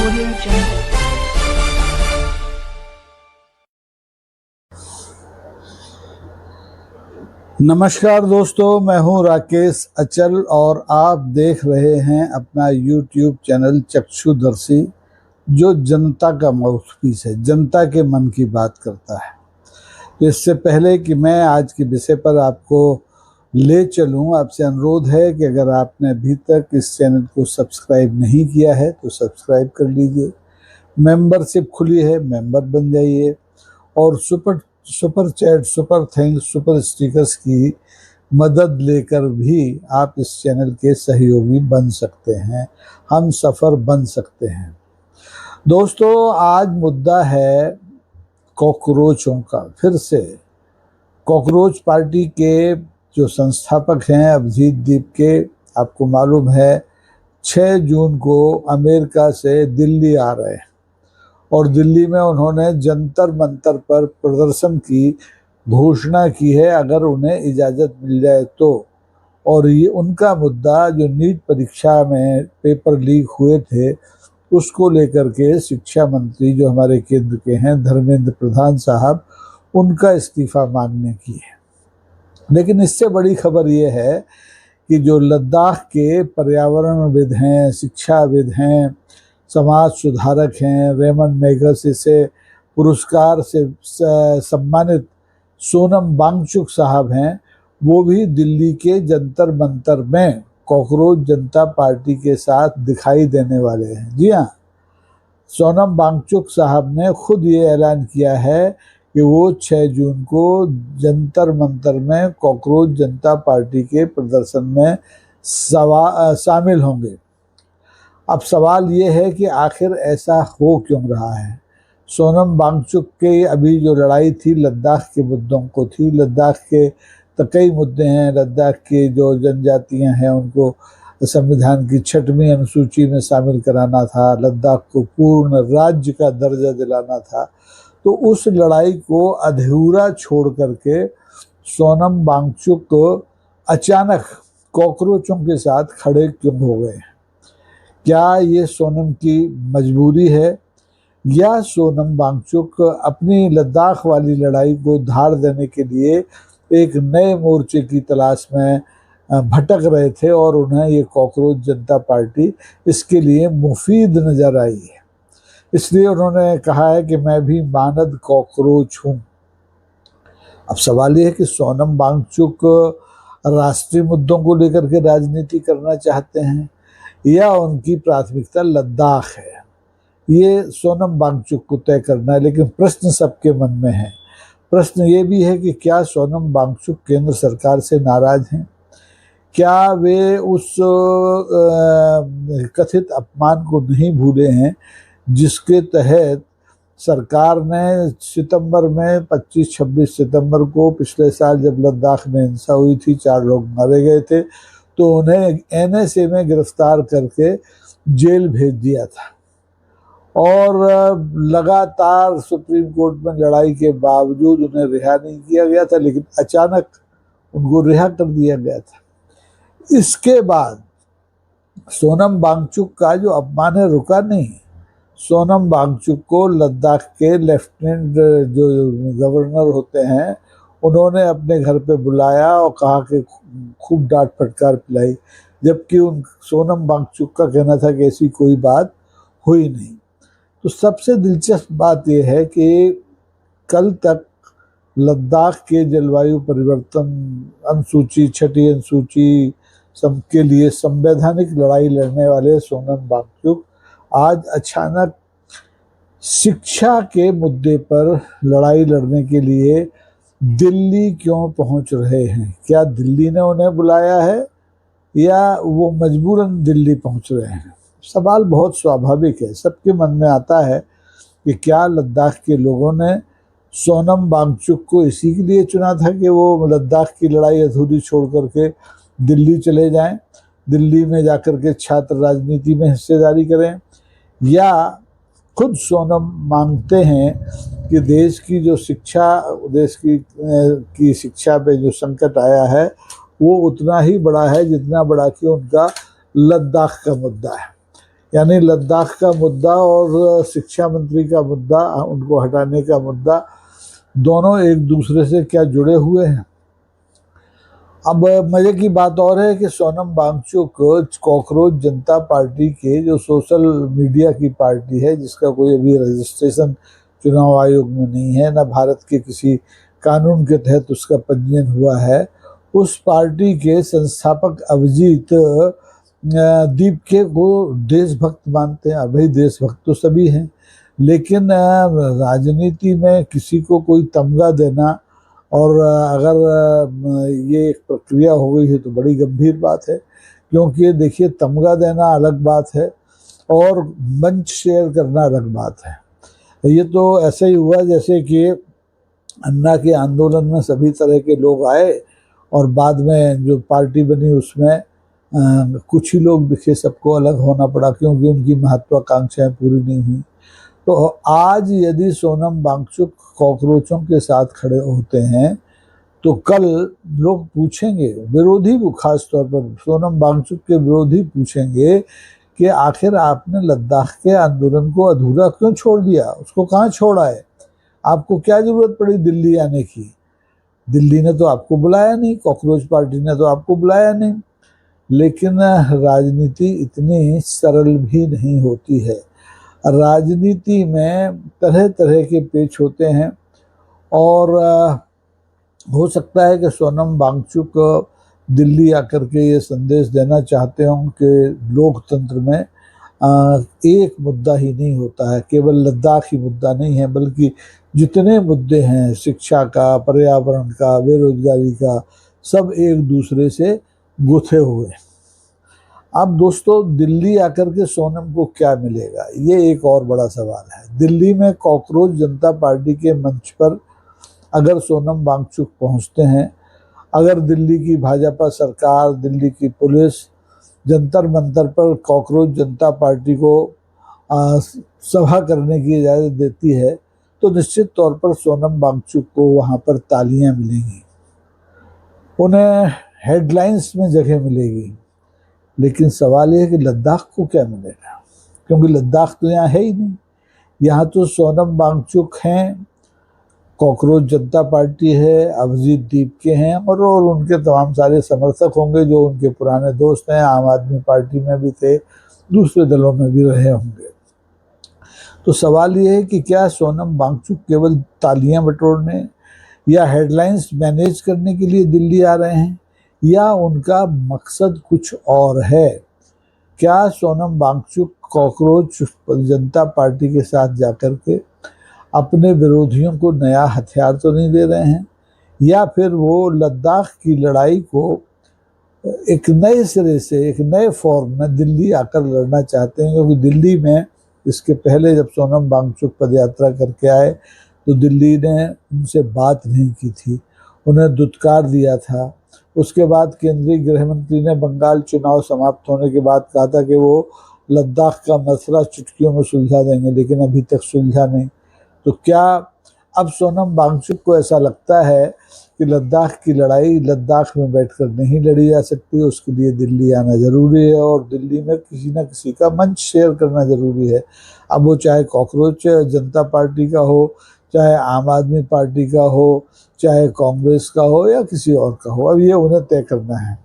Audio Jungle. नमस्कार दोस्तों, मैं हूं राकेश अचल और आप देख रहे हैं अपना YouTube चैनल चक्षुदर्शी, जो जनता का माउथपीस है, जनता के मन की बात करता है। तो इससे पहले कि मैं आज के विषय पर आपको ले चलूं, आपसे अनुरोध है कि अगर आपने अभी तक इस चैनल को सब्सक्राइब नहीं किया है तो सब्सक्राइब कर लीजिए। मेंबरशिप खुली है, मेंबर बन जाइए और super chat, super thanks, super stickers की मदद लेकर भी आप इस चैनल के सहयोगी बन सकते हैं, हम सफ़र बन सकते हैं। दोस्तों, आज मुद्दा है कॉकरोचों का। फिर से कॉकरोच पार्टी के जो संस्थापक हैं अभिजीत दीप के, आपको मालूम है 6 जून को अमेरिका से दिल्ली आ रहे हैं और दिल्ली में उन्होंने जंतर मंतर पर प्रदर्शन की घोषणा की है, अगर उन्हें इजाज़त मिल जाए तो। और ये उनका मुद्दा जो नीट परीक्षा में पेपर लीक हुए थे उसको लेकर के शिक्षा मंत्री जो हमारे केंद्र के हैं धर्मेंद्र प्रधान साहब, उनका इस्तीफा मांगने की है। लेकिन इससे बड़ी खबर ये है कि जो लद्दाख के पर्यावरणविद हैं, शिक्षाविद हैं, समाज सुधारक हैं, रेमन मैगसेसे पुरस्कार से सम्मानित सोनम वांगचुक साहब हैं, वो भी दिल्ली के जंतर मंतर में कॉकरोच जनता पार्टी के साथ दिखाई देने वाले हैं। जी हाँ, सोनम वांगचुक साहब ने खुद ये ऐलान किया है कि वो 6 जून को जंतर मंतर में कॉकरोच जनता पार्टी के प्रदर्शन में शामिल होंगे। अब सवाल ये है कि आखिर ऐसा हो क्यों रहा है। सोनम वांगचुक के अभी जो लड़ाई थी लद्दाख के मुद्दों को थी। लद्दाख के तो कई मुद्दे हैं। लद्दाख के जो जनजातियां हैं उनको संविधान की 6वीं अनुसूची में शामिल कराना था, लद्दाख को पूर्ण राज्य का दर्जा दिलाना था। तो उस लड़ाई को अधूरा छोड़ करके सोनम वांगचुक अचानक कॉकरोचों के साथ खड़े क्यों हो गए? क्या ये सोनम की मजबूरी है या सोनम वांगचुक अपनी लद्दाख वाली लड़ाई को धार देने के लिए एक नए मोर्चे की तलाश में भटक रहे थे और उन्हें ये कॉकरोच जनता पार्टी इसके लिए मुफीद नजर आई है, इसलिए उन्होंने कहा है कि मैं भी मानद कॉकरोच हूँ। अब सवाल ये है कि सोनम वांगचुक राष्ट्रीय मुद्दों को लेकर के राजनीति करना चाहते हैं या उनकी प्राथमिकता लद्दाख है, ये सोनम वांगचुक को तय करना है। लेकिन प्रश्न सबके मन में है। प्रश्न ये भी है कि क्या सोनम वांगचुक केंद्र सरकार से नाराज हैं? क्या वे उस कथित अपमान को नहीं भूले हैं जिसके तहत सरकार ने सितंबर में 25-26 सितंबर को पिछले साल जब लद्दाख में हिंसा हुई थी, 4 लोग मारे गए थे, तो उन्हें NSA में गिरफ्तार करके जेल भेज दिया था और लगातार सुप्रीम कोर्ट में लड़ाई के बावजूद उन्हें रिहा नहीं किया गया था, लेकिन अचानक उनको रिहा कर दिया गया था। इसके बाद सोनम वांगचुक का जो अपमान है रुका नहीं। सोनम वांगचुक को लद्दाख के लेफ्टिनेंट जो गवर्नर होते हैं उन्होंने अपने घर पे बुलाया और कहा कि खूब डांट फटकार पिलाई, जबकि उन सोनम वांगचुक का कहना था कि ऐसी कोई बात हुई नहीं। तो सबसे दिलचस्प बात यह है कि कल तक लद्दाख के जलवायु परिवर्तन अनुसूची 6वीं अनुसूची सबके लिए संवैधानिक लड़ाई लड़ने वाले सोनम वांगचुक आज अचानक शिक्षा के मुद्दे पर लड़ाई लड़ने के लिए दिल्ली क्यों पहुंच रहे हैं? क्या दिल्ली ने उन्हें बुलाया है या वो मजबूरन दिल्ली पहुंच रहे हैं? सवाल बहुत स्वाभाविक है, सबके मन में आता है कि क्या लद्दाख के लोगों ने सोनम वांगचुक को इसी के लिए चुना था कि वो लद्दाख की लड़ाई अधूरी छोड़ करके दिल्ली चले जाएं, दिल्ली में जाकर के छात्र राजनीति में हिस्सेदारी करें, या खुद सोनम मांगते हैं कि देश की जो शिक्षा, देश की शिक्षा पे जो संकट आया है वो उतना ही बड़ा है जितना बड़ा कि उनका लद्दाख का मुद्दा है। यानी लद्दाख का मुद्दा और शिक्षा मंत्री का मुद्दा, उनको हटाने का मुद्दा, दोनों एक दूसरे से क्या जुड़े हुए हैं। अब मजे की बात और है कि सोनम वांगचुक कॉकरोच जनता पार्टी के, जो सोशल मीडिया की पार्टी है, जिसका कोई अभी रजिस्ट्रेशन चुनाव आयोग में नहीं है, ना भारत के किसी कानून के तहत उसका पंजीयन हुआ है, उस पार्टी के संस्थापक अभिजीत दीप के को देशभक्त मानते हैं। और भाई देशभक्त तो सभी हैं, लेकिन राजनीति में किसी को कोई तमगा देना और अगर ये एक प्रक्रिया हो गई है तो बड़ी गंभीर बात है। क्योंकि देखिए, तमगा देना अलग बात है और मंच शेयर करना अलग बात है। ये तो ऐसे ही हुआ जैसे कि अन्ना के आंदोलन में सभी तरह के लोग आए और बाद में जो पार्टी बनी उसमें कुछ ही लोग दिखे, सबको अलग होना पड़ा क्योंकि उनकी महत्वाकांक्षाएं पूरी नहीं हुई। तो आज यदि सोनम वांगचुक कॉकरोचों के साथ खड़े होते हैं तो कल लोग पूछेंगे, विरोधी, खास तौर पर सोनम वांगचुक के विरोधी पूछेंगे कि आखिर आपने लद्दाख के आंदोलन को अधूरा क्यों छोड़ दिया, उसको कहाँ छोड़ा है, आपको क्या जरूरत पड़ी दिल्ली आने की। दिल्ली ने तो आपको बुलाया नहीं, कॉकरोच पार्टी ने तो आपको बुलाया नहीं। लेकिन राजनीति इतनी सरल भी नहीं होती है। राजनीति में तरह तरह के पेच होते हैं और हो सकता है कि सोनम वांगचुक दिल्ली आकर के ये संदेश देना चाहते हों कि लोकतंत्र में एक मुद्दा ही नहीं होता है, केवल लद्दाख ही मुद्दा नहीं है, बल्कि जितने मुद्दे हैं, शिक्षा का, पर्यावरण का, बेरोजगारी का, सब एक दूसरे से गुथे हुए। अब दोस्तों, दिल्ली आकर के सोनम को क्या मिलेगा, ये एक और बड़ा सवाल है। दिल्ली में कॉकरोच जनता पार्टी के मंच पर अगर सोनम वांगचुक पहुंचते हैं, अगर दिल्ली की भाजपा सरकार, दिल्ली की पुलिस जंतर मंतर पर कॉकरोच जनता पार्टी को सभा करने की इजाज़त देती है, तो निश्चित तौर पर सोनम वांगचुक को वहाँ पर तालियां मिलेंगी, उन्हें हेडलाइंस में जगह मिलेगी। लेकिन सवाल यह है कि लद्दाख को क्या मिलेगा, क्योंकि लद्दाख तो यहाँ है ही नहीं। यहाँ तो सोनम वांगचुक हैं, कॉकरोच जनता पार्टी है, अभिजीत दीप के हैं और उनके तमाम सारे समर्थक होंगे जो उनके पुराने दोस्त हैं, आम आदमी पार्टी में भी थे, दूसरे दलों में भी रहे होंगे। तो सवाल ये है कि क्या सोनम वांगचुक केवल तालियां बटोरने या हेडलाइंस मैनेज करने के लिए दिल्ली आ रहे हैं, या उनका मकसद कुछ और है। क्या सोनम वांगचुक कॉकरोच जनता पार्टी के साथ जाकर के अपने विरोधियों को नया हथियार तो नहीं दे रहे हैं, या फिर वो लद्दाख की लड़ाई को एक नए सिरे से, एक नए फॉर्म में दिल्ली आकर लड़ना चाहते हैं। क्योंकि दिल्ली में इसके पहले जब सोनम वांगचुक पदयात्रा करके आए तो दिल्ली ने उनसे बात नहीं की थी, उन्हें दुत्कार दिया था। उसके बाद केंद्रीय गृह मंत्री ने बंगाल चुनाव समाप्त होने के बाद कहा था कि वो लद्दाख का मसला चुटकियों में सुलझा देंगे, लेकिन अभी तक सुलझा नहीं। तो क्या अब सोनम वांगचुक को ऐसा लगता है कि लद्दाख की लड़ाई लद्दाख में बैठकर नहीं लड़ी जा सकती, उसके लिए दिल्ली आना जरूरी है और दिल्ली में किसी न किसी का मंच शेयर करना जरूरी है। अब वो चाहे कॉकरोच जनता पार्टी का हो, चाहे आम आदमी पार्टी का हो, चाहे कांग्रेस का हो या किसी और का हो, अब ये उन्हें तय करना है।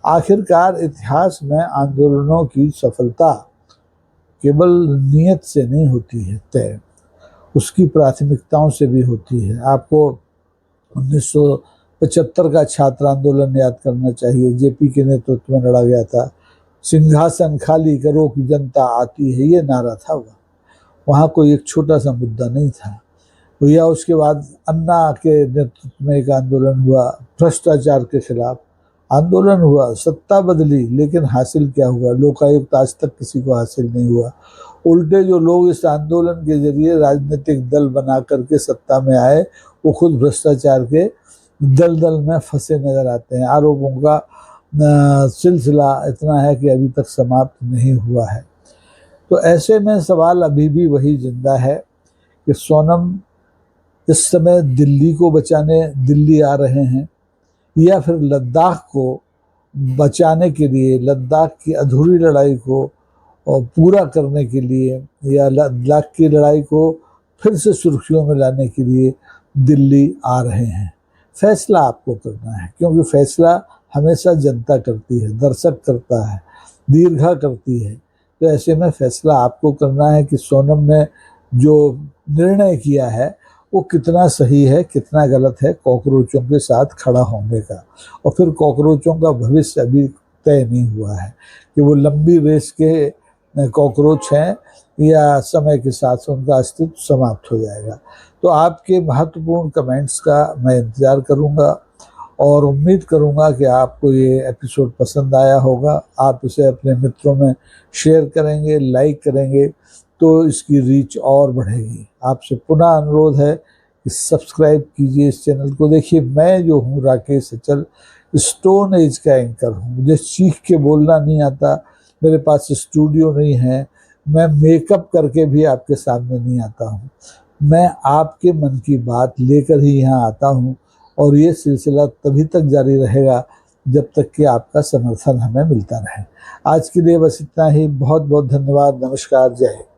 आखिरकार इतिहास में आंदोलनों की सफलता केवल नियत से नहीं होती है तय, उसकी प्राथमिकताओं से भी होती है। आपको 1975 का छात्र आंदोलन याद करना चाहिए, जेपी के नेतृत्व में लड़ा गया था। सिंहासन खाली करो कि जनता आती है, ये नारा था। वहाँ कोई एक छोटा सा मुद्दा नहीं था। या उसके बाद अन्ना के नेतृत्व में एक आंदोलन हुआ, भ्रष्टाचार के खिलाफ आंदोलन हुआ, सत्ता बदली, लेकिन हासिल क्या हुआ? लोकायुक्त आज तक किसी को हासिल नहीं हुआ। उल्टे जो लोग इस आंदोलन के जरिए राजनीतिक दल बना करके सत्ता में आए, वो खुद भ्रष्टाचार के दलदल में फंसे नजर आते हैं। आरोपों का सिलसिला इतना है कि अभी तक समाप्त नहीं हुआ है। तो ऐसे में सवाल अभी भी वही जिंदा है कि सोनम इस समय दिल्ली को बचाने दिल्ली आ रहे हैं, या फिर लद्दाख को बचाने के लिए, लद्दाख की अधूरी लड़ाई को और पूरा करने के लिए या लाख की लड़ाई को फिर से सुर्खियों में लाने के लिए दिल्ली आ रहे हैं। फैसला आपको करना है, क्योंकि फैसला हमेशा जनता करती है, दर्शक करता है, दीर्घा करती है। तो ऐसे में फैसला आपको करना है कि सोनम ने जो निर्णय किया है वो कितना सही है, कितना गलत है। कॉकरोचों के साथ खड़ा होने का, और फिर कॉकरोचों का भविष्य अभी तय नहीं हुआ है कि वो लंबी रेस के कॉकरोच हैं या समय के साथ उनका अस्तित्व समाप्त हो जाएगा। तो आपके महत्वपूर्ण कमेंट्स का मैं इंतज़ार करूंगा और उम्मीद करूंगा कि आपको ये एपिसोड पसंद आया होगा। आप इसे अपने मित्रों में शेयर करेंगे, लाइक करेंगे तो इसकी रीच और बढ़ेगी। आपसे पुनः अनुरोध है कि सब्सक्राइब कीजिए इस चैनल को। देखिए, मैं जो हूँ राकेश अचल, स्टोन एज का एंकर हूँ। मुझे चीख के बोलना नहीं आता, मेरे पास स्टूडियो नहीं है, मैं मेकअप करके भी आपके सामने नहीं आता हूँ। मैं आपके मन की बात लेकर ही यहाँ आता हूँ, और ये सिलसिला तभी तक जारी रहेगा जब तक कि आपका समर्थन हमें मिलता रहे। आज के लिए बस इतना ही। बहुत बहुत धन्यवाद। नमस्कार। जय हिंद।